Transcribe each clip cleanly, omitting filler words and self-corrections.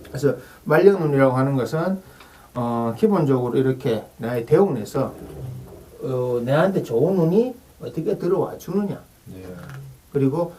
그래서 말년운이라고 하는 것은 기본적으로 이렇게 나의 대운에서 내한테 좋은 운이 어떻게 들어와 주느냐. 네. 그리고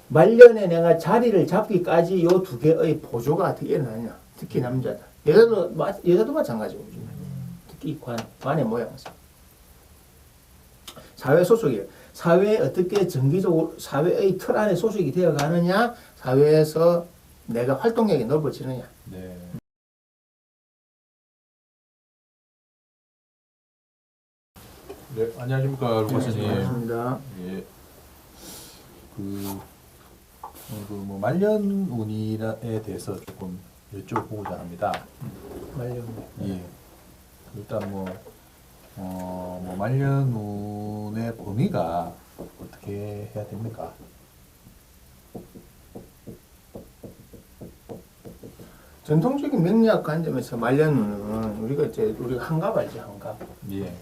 말년에 내가 자리를 잡기까지 요 두 개의 보조가 어떻게 나느냐. 특히 남자다. 여자도 마찬가지고. 특히 관의 모양에서. 사회 소속이에요. 사회에 어떻게 정기적으로 사회의 틀 안에 소속이 되어 가느냐. 사회에서 내가 활동력이 넓어지느냐. 네. 네, 안녕하십니까, 루카스님. 반갑습니다. 예. 뭐 말년운에 대해서 조금 여쭤보고자 합니다. 말년. 예. 일단 뭐 말년운의 범위가 어떻게 해야 됩니까? 전통적인 명리학 관점에서 말년운은 우리가 한갑 알지, 한갑. 예.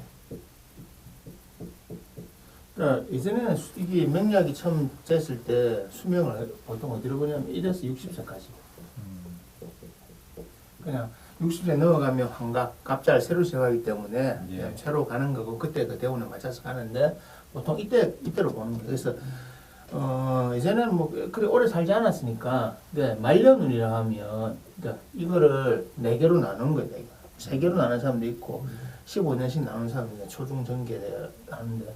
그러니까 이전에는 이게 명리학이 처음 됐을 때 수명을 보통 어디로 보냐면 1에서 60세까지. 그냥 60세 넘어가면 환갑, 갑자를 새로 시작하기 때문에 예. 그냥 새로 가는 거고 그때 그 대운에 맞춰서 가는데 보통 이때로 보는 거예요. 그래서 이제는 뭐 그래 오래 살지 않았으니까 말년운이라 하면 그러니까 이거를 4개로 나누는 거예요. 3개로 나누는 사람도 있고 15년씩 나누는 사람도 있고 초중 전계 하는데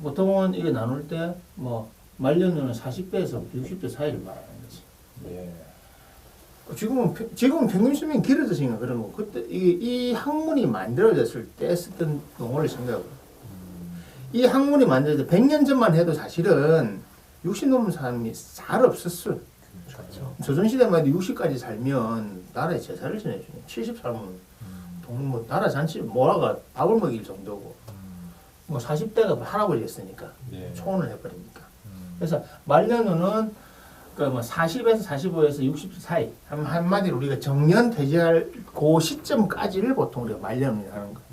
보통은 이게 나눌 때 뭐 말년운은 40대에서 60대 사이를 말하는 거지. 예. 지금은 평균 수명이 길어졌으니까 그런 거. 그때 이 학문이 만들어졌을 때 썼던 용어를 생각하고 이 학문이 만들어질 때 100년 전만 해도 사실은 60 넘은 사람이 잘 없었어. 그렇죠. 조선시대만 해도 60까지 살면 나라에 제사를 지내주네. 70 살면 뭐 나라 잔치 모아가 밥을 먹일 정도고 뭐 40대가 할아버지였으니까 예. 초혼을 해버리니까. 그래서 말년운은 그뭐 40에서 45에서 60 사이 한마디로 우리가 정년 퇴직할 그 시점까지를 보통 우리가 말년운이라고 하는 거예요.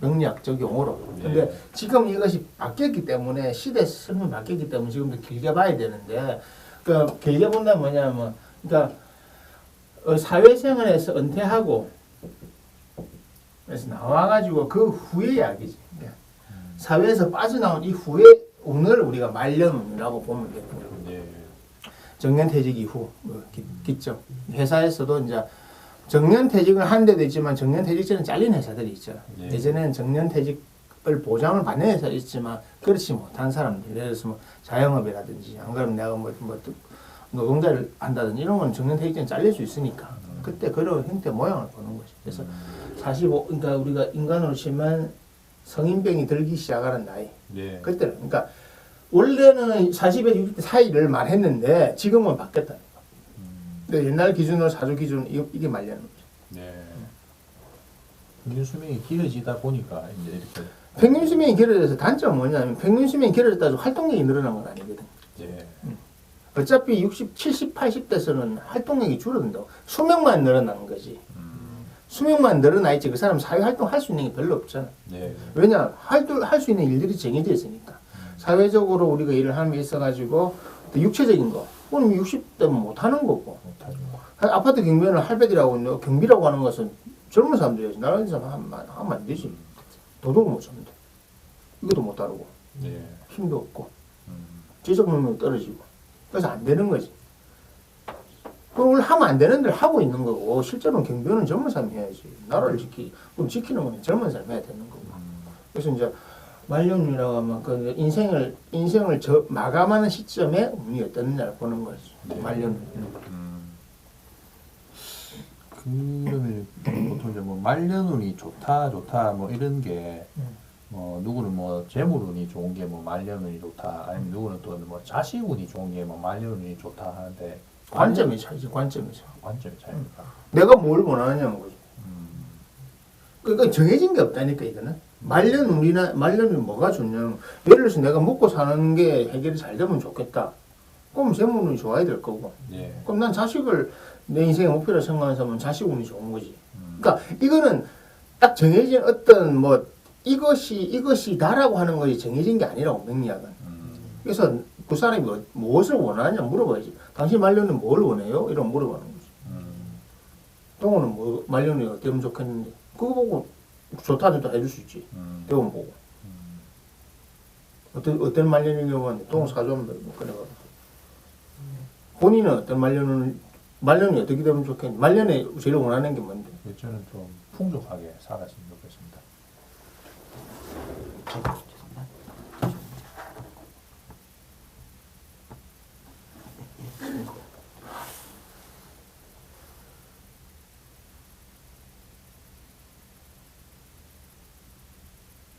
명리학적 용어로. 근데 네. 지금 이것이 바뀌었기 때문에 시대 설명이 바뀌었기 때문에 지금 더 길게 봐야 되는데 그 길게 본다면 뭐냐면 그러니까 사회생활에서 은퇴하고 그래서 나와가지고 그 후의 이야기지. 사회에서 빠져나온 이후에 운을 우리가 말년운이라고 보면 되고요. 예. 정년퇴직 이후 있죠. 회사에서도 이제 정년퇴직을 하는 데도 있지만 정년퇴직 전에 잘린 회사들이 있죠. 네. 예전에는 정년퇴직을 보장을 받는 회사도 있지만 그렇지 못한 사람들, 예를 들어서 뭐 자영업이라든지 안 그러면 내가 뭐 노동자를 한다든지 이런 건 정년퇴직 전에 잘릴 수 있으니까 그때 그런 형태 모양을 보는 거죠. 그래서 45, 그러니까 우리가 인간으로 치면 성인병이 들기 시작하는 나이. 예. 그때는 그러니까 원래는 40에서 60대 사이를 말했는데 지금은 바뀌었다. 근데 옛날 기준으로 사주 기준 이게 말려는 거죠. 네. 평균 수명이 길어지다 보니까 이제 이렇게 평균 수명이 길어져서 단점은 뭐냐면 평균 수명이 길어졌다 해서 활동력이 늘어난 건 아니거든. 예. 어차피 60, 70, 80대에서는 활동력이 줄어든다고. 수명만 늘어나는 거지. 수명만 늘어나 있지 그 사람 사회 활동할 수 있는 게 별로 없잖아. 네. 왜냐 할 수 있는 일들이 정해져 있으니까. 사회적으로 우리가 일을 하는 게 있어가지고 육체적인 거 그럼 60대면 못하는 거고 못하죠. 아파트 경비원을 할배들하고 경비라고 하는 것은 젊은 사람들이지 나라는 사람 하면 안 되지. 도둑을 못 잡는데 이것도 못 다루고 네. 힘도 없고 지적 능력이 떨어지고 그래서 안 되는 거지. 그걸 하면 안 되는 데를 하고 있는 거고 실제로는 경비원은 젊은 사람이 해야지. 나라를 그럼 지키는 건 젊은 사람이 해야 되는 거고. 그래서 이제 말년이라고 하면 그 인생을 마감하는 시점에 운이 어떻느냐를 보는 거지. 네. 말년. 그러면 보통 이제 뭐 말년운이 좋다 뭐 이런 게 뭐 누구는 뭐 재물운이 좋은 게 뭐 말년운이 좋다 아니면 누구는 또 뭐 자식운이 좋은 게 뭐 말년운이 좋다 하는데 관점이 차이지. 관점이죠. 관점이 차이니까. 내가 뭘 원하느냐는 거지. 그러니까 정해진 게 없다니까 이거는. 말년운이 뭐가 좋냐면 예를 들어서 내가 먹고 사는 게 해결이 잘 되면 좋겠다. 그럼 재물운이 좋아야 될 거고. 예. 그럼 난 자식을 내 인생의 목표로 생각하는 사람은 자식운이 좋은 거지. 그러니까 이거는 딱 정해진 어떤 뭐 이것이 나라고 하는 것이 정해진 게 아니라고 명리학은. 그래서 그 사람이 무엇을 원하냐 물어봐야지. 당신 말년은 뭘 원해요? 이런 물어보는 거지. 동호는 뭐 말년이 어때면 좋겠는데 그거 보고 좋다는 또 해줄 수 있지. 대원 보고 어떤 말년인 경우는 동호 사주하면 뭐 그래가 본인은 어떤 말년이 어떻게 되면 좋겠는데 말년에 제일 원하는 게 뭔데? 저는 좀 풍족하게 살았으면 좋겠습니다.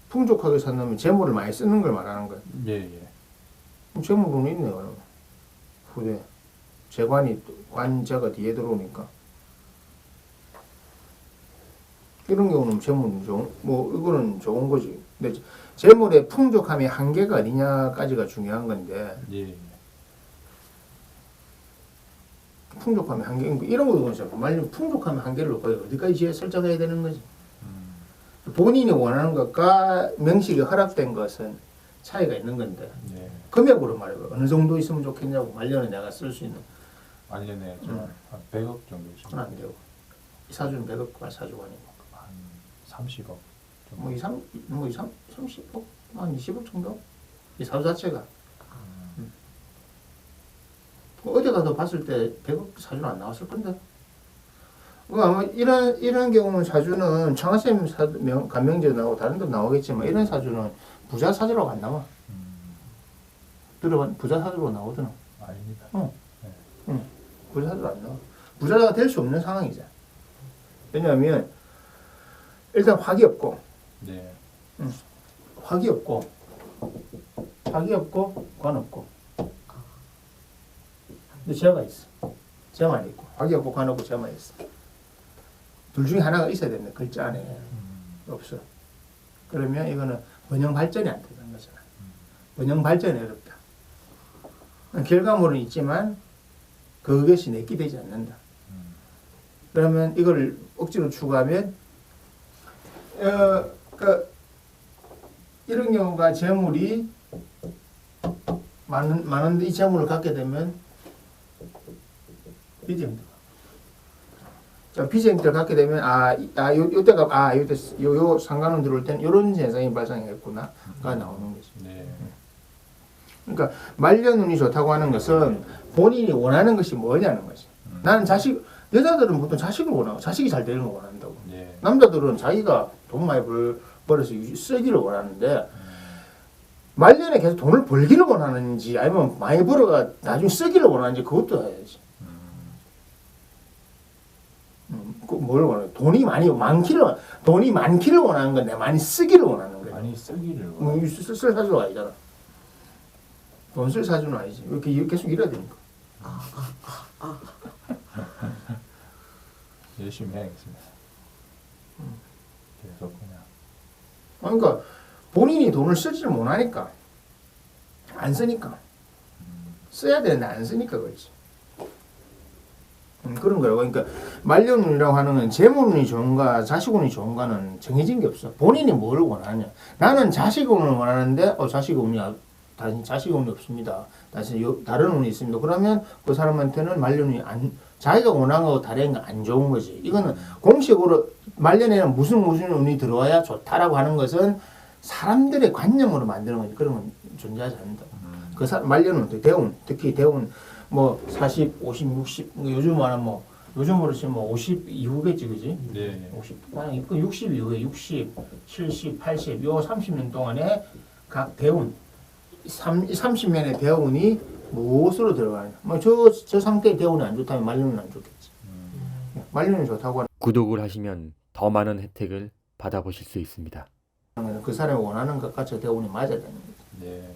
풍족하게 산다면 재물을 많이 쓰는 걸 말하는 거야. 예. 그럼 재물은 있네요. 그러면. 후대 재관이 관자가 뒤에 들어오니까 이런 경우는 재물은 뭐 이거는 좋은 거지. 근데 재물의 풍족함의 한계가 어디냐까지가 중요한 건데 예. 풍족함의 한계 이런 거는 말하면 풍족함의 한계를 어디까지 설정해야 되는 거지. 본인이 원하는 것과 명식이 허락된 것은 차이가 있는 건데 예. 금액으로 말해봐 어느 정도 있으면 좋겠냐고 말년에 내가 쓸 수 있는 말년에 저한 100억 정도 있으면 안 되고 이 사주는 100억 갈 사주가 아니고 한 30억 뭐 30억 한 20억 정도 이 사주 자체가 어디 가서 봤을 때 100억 사주는 안 나왔을 건데 아마 이런 경우는 사주는 청하쌤 간명제 나오고 다른 데 나오겠지만 이런 사주는 부자 사주라고 안 나와. 들어봐 부자 사주로 나오더나. 아닙니다. 부자 사주로 안 나와. 부자가 될 수 없는 상황이죠. 왜냐하면 일단 화기 없고, 네. 화기 없고 관 없고. 근데 재가 있어. 재만 있고 화기 없고 관 없고 재만 있어. 둘 중에 하나가 있어야 된다. 글자 안에 없어. 그러면 이거는 번영 발전이 안 되는 거잖아. 번영 발전이 어렵다. 결과물은 있지만 그것이 내게 되지 않는다. 그러면 이걸 억지로 추구하면 이런 경우가 재물이 많은데 이 재물을 갖게 되면 빚이 힘들어. 자, 비생들 갖게 되면 요때가 요 상관원 들어올 때는 이런現象이 발생했구나가 나오는 거지. 네. 그러니까 말년운이 좋다고 하는 것은 본인이 원하는 것이 뭐냐는 거지. 나는 여자들은 보통 자식을 원하고 자식이 잘 되는 걸 원한다고. 네. 남자들은 자기가 돈 많이 벌어서 쓰기를 원하는데 말년에 계속 돈을 벌기를 원하는지 아니면 많이 벌어가 나중에 쓰기를 원하는지 그것도 해야지. 뭘 원해? 돈이 많기를 원하는 건데 많이 쓰기를 원하는 거야. 많이 쓰기를 쓸 사주가 아니잖아. 돈 쓸 사주는 아니지. 이렇게 계속 일해야 되니까. 열심히 해야겠습니다. 계속 그냥. 그러니까 본인이 돈을 쓰지를 못하니까 안 쓰니까 써야 되는데 안 쓰니까 그렇지. 그런 거라고. 그러니까 말년운이라고 하는 건 재물운이 좋은가 자식운이 좋은가는 정해진 게 없어. 본인이 뭘 원하냐. 나는 자식운을 원하는데 자식운이 없습니다. 다른 운이 있습니다. 그러면 그 사람한테는 말년운이 자기가 원하는 거하고 다른 거 안 좋은 거지. 이거는 공식으로 말년에는 무슨 운이 들어와야 좋다라고 하는 것은 사람들의 관념으로 만드는 거지. 그런 건 존재하지 않는다. 말년운, 대운, 특히 대운 뭐 40, 50, 60 요즘 말하면 요즘으로 치면 50 이후겠지, 그지? 네. 50, 60 이후에 60, 70, 80, 요 30년 동안에 각 대운 30년의 대운이 무엇으로 들어가느냐? 저 상태의 대운이 안 좋다면 말년은 안 좋겠지. 말년이 좋다고 하는 구독을 하시면 더 많은 혜택을 받아보실 수 있습니다. 그 사람이 원하는 것과 저 대운이 맞아야 되는 거지. 네.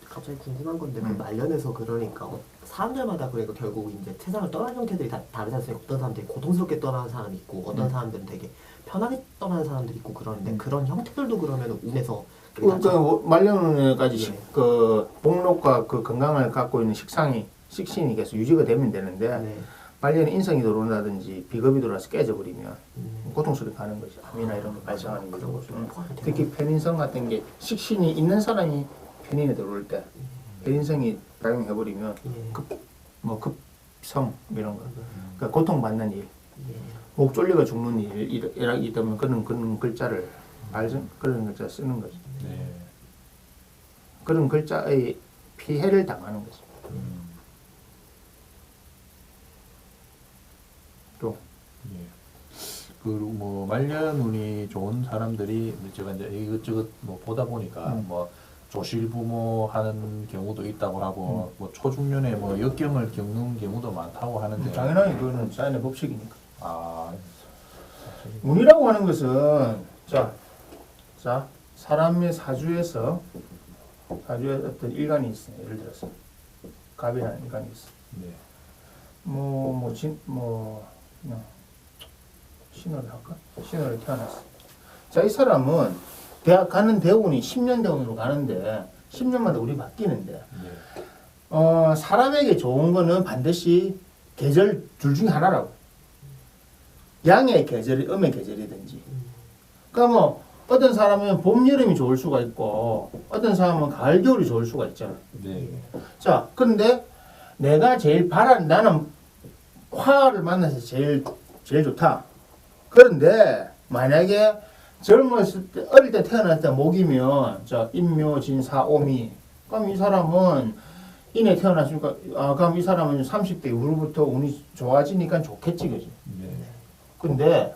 갑자기 궁금한 건데 그 말년에서 그러니까 사람들마다 그러니까 결국 이제 세상을 떠나는 형태들이 다 다르지 않습니까? 어떤 사람들이 고통스럽게 떠나는 사람이 있고 어떤 사람들은 되게 편하게 떠나는 사람들이 있고 그러는데 그런 형태들도 그러면 운에서 말년운에까지 네. 그 복록과 그 건강을 갖고 있는 식신이 계속 유지가 되면 되는데 네. 말년에 인성이 들어온다든지 비겁이 들어와서 깨져버리면 고통스럽게 가는 거지. 암이나 이런 게 발생하는 그런 거죠. 것도 포함이 특히 편인성 같은 게 식신이 있는 사람이 편인에 들어올 때 편인성이 작용해버리면 예. 급성 이런 거 그러니까 고통받는 일 목 졸리가 죽는 일이기 때문에 그런 글자를 그런 글자 쓰는 거죠. 네. 그런 글자의 피해를 당하는 거죠. 또 예. 그리고 뭐 말년운이 좋은 사람들이 제가 이제 이것저것 뭐 보다 보니까 뭐 조실부모 하는 경우도 있다고 하고 뭐 초중년에 뭐 역경을 겪는 경우도 많다고 하는데 당연하게 그거는 사인의 법칙이니까. 아 운이라고 하는 것은 자 사람의 사주에서 어떤 일간이 있어요. 예를 들어서 갑이라는 일간이 있어. 네. 그냥 신호를 할까? 신호를 태어났어. 자, 이 사람은 대학 가는 대운이 10년 대운으로 가는데 10년마다 우리 바뀌는데 네. 사람에게 좋은 거는 반드시 계절 둘 중에 하나라고. 양의 계절이 음의 계절이든지. 그러니까 뭐 어떤 사람은 봄, 여름이 좋을 수가 있고 어떤 사람은 가을, 겨울이 좋을 수가 있잖아. 네. 자, 그런데 내가 나는 화를 만나서 제일 좋다. 그런데 만약에 젊었을 때 어릴 때 태어났을 때 목이면 인묘, 진사, 오미. 그럼 이 사람은 인에 태어났으니까 그럼 이 사람은 30대 이후로부터 운이 좋아지니까 좋겠지, 그지? 네. 근데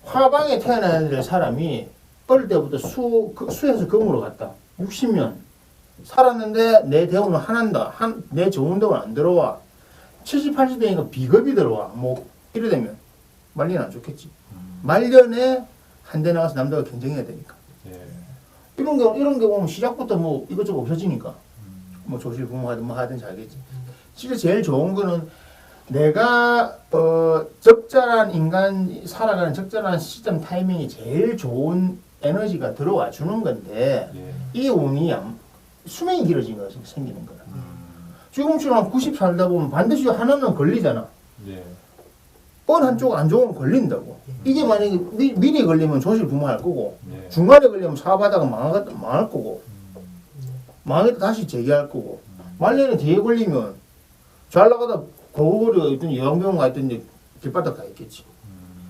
화방에 태어나야 될 사람이 어릴 때부터 수에서 금으로 갔다. 60년 살았는데 내 대운은 내 좋은 대운 안 들어와. 70, 80대니까 비겁이 들어와. 뭐 이래 되면 말년은 안 좋겠지. 말년에 한 대 나가서 남자가 경쟁해야 되니까. 네. 이런 게 보면 시작부터 뭐 이것저것 없어지니까. 뭐 조실부모하든 뭐 하든 잘겠지. 진짜 제일 좋은 거는 내가 적절한 인간 살아가는 적절한 시점 타이밍이 제일 좋은 에너지가 들어와 주는 건데 네. 이 운이 수명이 길어진 거가 생기는 거야. 지금처럼 90 살다 보면 반드시 하나는 걸리잖아. 네. 어느 한쪽 안 좋으면 걸린다고. 이게 만약에 미리 걸리면 조실부모할 거고 네. 중간에 걸리면 사업하다가 망할 거고 망해도 다시 재기할 거고 말년에 뒤에 걸리면 잘 나가다 고거리가 있든지 요양병원 가 있든지 길바닥 가 있겠지.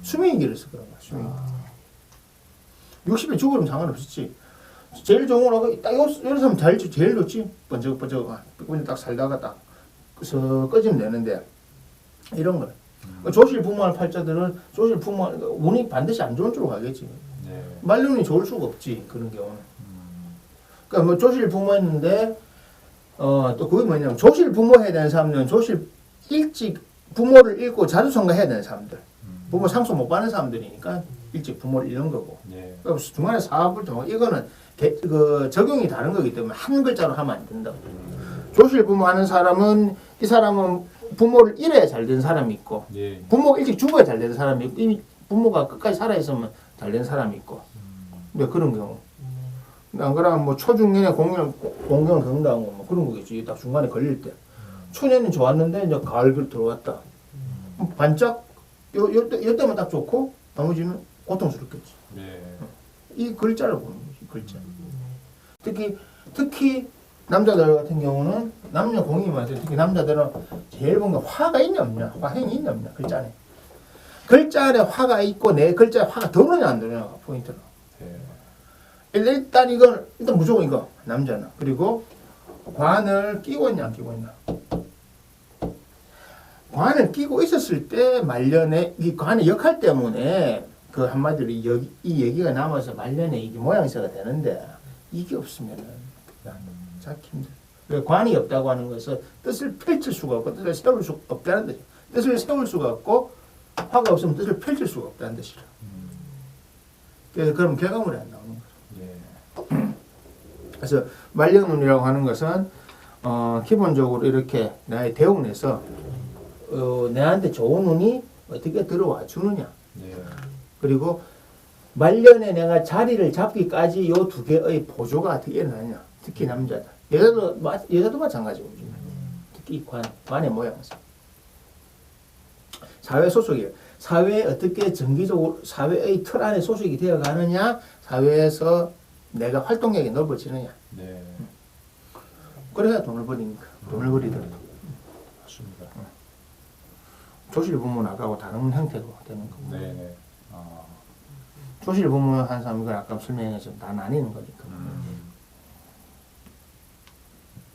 수명이 길어서 그런 거야. 수명이. 60에 죽으면 상관없었지. 제일 좋은 거라고 딱 요런 사람 제일 좋지. 번쩍번쩍 딱 살다가 딱 꺼지면 되는데 이런 거. 조실 부모할 팔자들은 조실 부모 운이 반드시 안 좋은 쪽으로 가겠지. 네. 말년이 좋을 수가 없지 그런 경우는. 그러니까 뭐 조실 부모했는데 또 그게 뭐냐면 조실 부모 해야 되는 사람들은 일찍 부모를 잃고 자수성가 해야 되는 사람들. 부모 상속 못 받는 사람들이니까 일찍 부모를 잃는 거고. 네. 그러니까 중간에 사업을 통해 이거는 적용이 다른 거기 때문에 한 글자로 하면 안 된다고. 조실 부모 하는 사람은 이 사람은 부모를 잃어야 잘 된 사람이 있고 네. 부모가 일찍 죽어야 잘 된 사람이 있고 이미 부모가 끝까지 살아있으면 잘 된 사람이 있고 네, 그런 경우. 안 그러면 뭐 초중년에 공경 경당하고 뭐 그런 거겠지. 딱 중간에 걸릴 때. 초년이 좋았는데 이제 가을 들어왔다. 반짝 요때만 딱 좋고 나머지는 고통스럽겠지. 네. 이 글자를 보는 거지. 글자. 특히 남자들 같은 경우는 남녀 공이 많아요. 특히 남자들은 제일 보는 게 화가 있냐 없냐, 화행이 있냐 없냐 글자 안에. 글자 안에 화가 있고 내 글자에 화가 들어오냐 안 들어오냐 포인트로. 네. 일단 무조건 이거 남자는. 그리고 관을 끼고 있냐 안 끼고 있냐. 관을 끼고 있었을 때 말년에 이 관의 역할 때문에 그 한마디로 이 얘기가 남아서 말년에 이게 모양새가 되는데 이게 없으면은 찾기 힘들어. 그러니까 관이 없다고 하는 것은 뜻을 펼칠 수가 없고 뜻을 세울 수 없다는 뜻이야. 뜻을 세울 수가 없고 화가 없으면 뜻을 펼칠 수가 없다는 뜻이라. 그래서 그럼 결과물이 안 나오는 거죠. 네. 그래서 말년운이라고 하는 것은 기본적으로 이렇게 나의 대운에서 내한테 좋은 운이 어떻게 들어와 주느냐. 네. 그리고 말년에 내가 자리를 잡기까지 요 두 개의 보조가 어떻게 일어나냐. 특히 남자다. 여자도 마찬가지고. 특히 관의 모양에서. 사회 소속이에요. 사회에 어떻게 정기적으로 사회의 틀 안에 소속이 되어 가느냐. 사회에서 내가 활동력이 넓어지느냐. 네. 그래야 돈을 버리니까. 돈을 버리더라도. 맞습니다. 조실 부모는 아까하고 다른 형태로 되는 거고. 네네. 조실 부모 한 사람 이걸 아까 설명해서 다 나뉘는 거니까.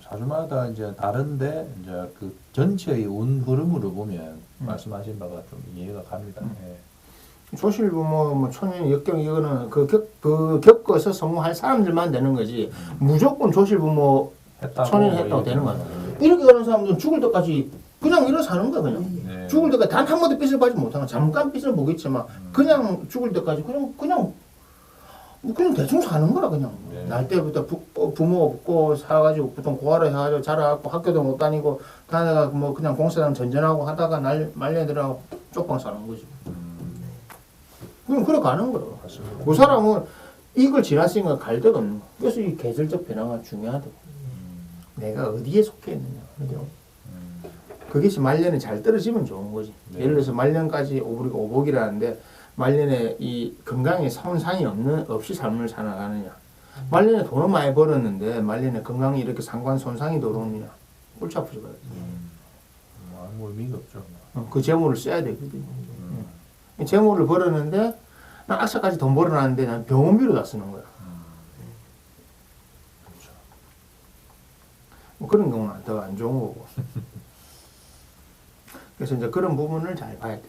사주마다 이제 다른데 이제 그 전체의 운 흐름으로 보면 말씀하신 바가 좀 이해가 갑니다. 예. 조실 부모, 뭐 초년 역경 이거는 그 겪어서 성공할 사람들만 되는 거지. 무조건 조실 부모 초년 했다고 되는 거야. 이렇게 가는 사람들은 죽을 때까지 그냥 이러 사는 거야 그냥. 네. 죽을 때까지 단 한 번도 빚을 받지 못하는 거야. 잠깐 빚을 보겠지만 그냥 죽을 때까지 그냥 대충 사는 거라 그냥. 네. 날 때부터 부모 없고 살아가지고 보통 고아를 해가지고 자라갖고 학교도 못 다니고 다니다가 뭐 그냥 공사장 전전하고 하다가 말년에 들어가고 쪽방 사는 거지. 그냥 그래 가는 거야. 맞습니다. 그 사람은 이걸 지났으니까 갈 데가 없는 거야. 그래서 이 계절적 변화가 중요하다고. 내가 어디에 속해 있느냐. 그죠? 그것이 말년에 잘 떨어지면 좋은 거지. 네. 예를 들어서 말년까지 우리가 오복이라는데 말년에 이 건강에 손상이 없이 삶을 살아가느냐. 말년에 돈을 많이 벌었는데 말년에 건강이 이렇게 상관 손상이 들어오느냐. 골치 아프죠. 아무 의미가 없죠. 그 재물을 써야 되거든요. 재물을 벌었는데 난 악사까지 돈 벌어놨는데 난 병원비로 다 쓰는 거야. 그렇죠. 뭐 그런 경우는 더 안 좋은 거고. 그래서 이제 그런 부분을 잘 봐야 돼.